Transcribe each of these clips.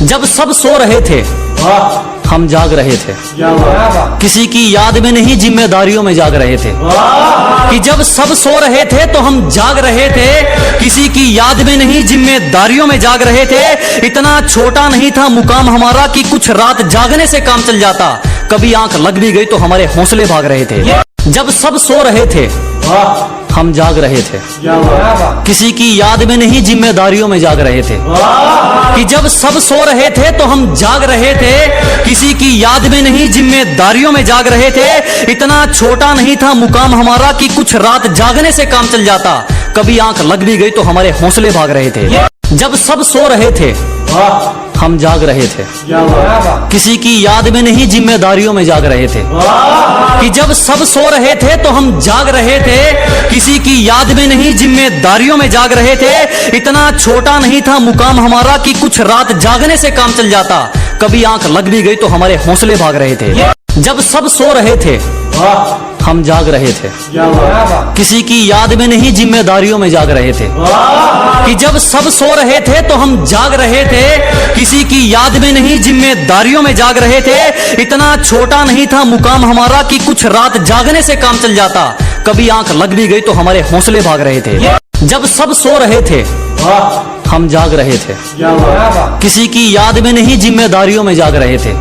जब सब सो रहे थे हम जाग रहे थे, किसी की याद में नहीं जिम्मेदारियों में जाग रहे थे। कि जब सब सो रहे थे तो हम जाग रहे थे, किसी की याद में नहीं जिम्मेदारियों में जाग रहे थे। इतना छोटा नहीं था मुकाम हमारा कि कुछ रात जागने से काम चल जाता। कभी आंख लग भी गई तो हमारे हौसले भाग रहे थे। जब सब सो रहे थे हम जाग रहे थे, किसी की याद में नहीं जिम्मेदारियों में जाग रहे थे। कि जब सब सो रहे थे तो हम जाग रहे थे, किसी की याद में नहीं जिम्मेदारियों में जाग रहे थे। इतना छोटा नहीं था मुकाम हमारा कि कुछ रात जागने से काम चल जाता। कभी आंख लग भी गई तो हमारे हौसले भाग रहे थे। जब सब सो रहे थे हम जाग रहे थे, किसी की याद में नहीं जिम्मेदारियों में जाग रहे थे। कि जब सब सो रहे थे तो हम जाग रहे थे, किसी की याद में नहीं जिम्मेदारियों में जाग रहे थे। इतना छोटा नहीं था मुकाम हमारा कि कुछ रात जागने से काम चल जाता। कभी आंख लग भी गई तो हमारे हौसले भाग रहे थे। जब सब सो रहे थे हम जाग रहे थे, किसी की याद में नहीं जिम्मेदारियों में जाग रहे थे। कि जब सब सो रहे थे तो हम जाग रहे थे, किसी की याद में नहीं जिम्मेदारियों में जाग रहे थे। इतना छोटा नहीं था मुकाम हमारा कि कुछ रात जागने से काम चल जाता। कभी आंख लग भी गई तो हमारे हौसले भाग रहे थे। जब सब सो रहे थे हम जाग रहे थे, किसी की याद में नहीं जिम्मेदारियों में जाग रहे थे।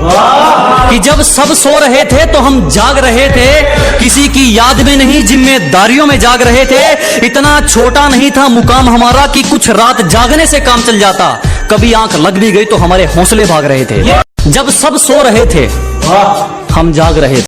कि जब सब सो रहे थे तो हम जाग रहे थे, किसी की याद में नहीं जिम्मेदारियों में जाग रहे थे। इतना छोटा नहीं था मुकाम हमारा कि कुछ रात जागने से काम चल जाता। कभी आंख लग भी गई तो हमारे हौसले भाग रहे थे। जब सब सो रहे थे हम जाग रहे थे,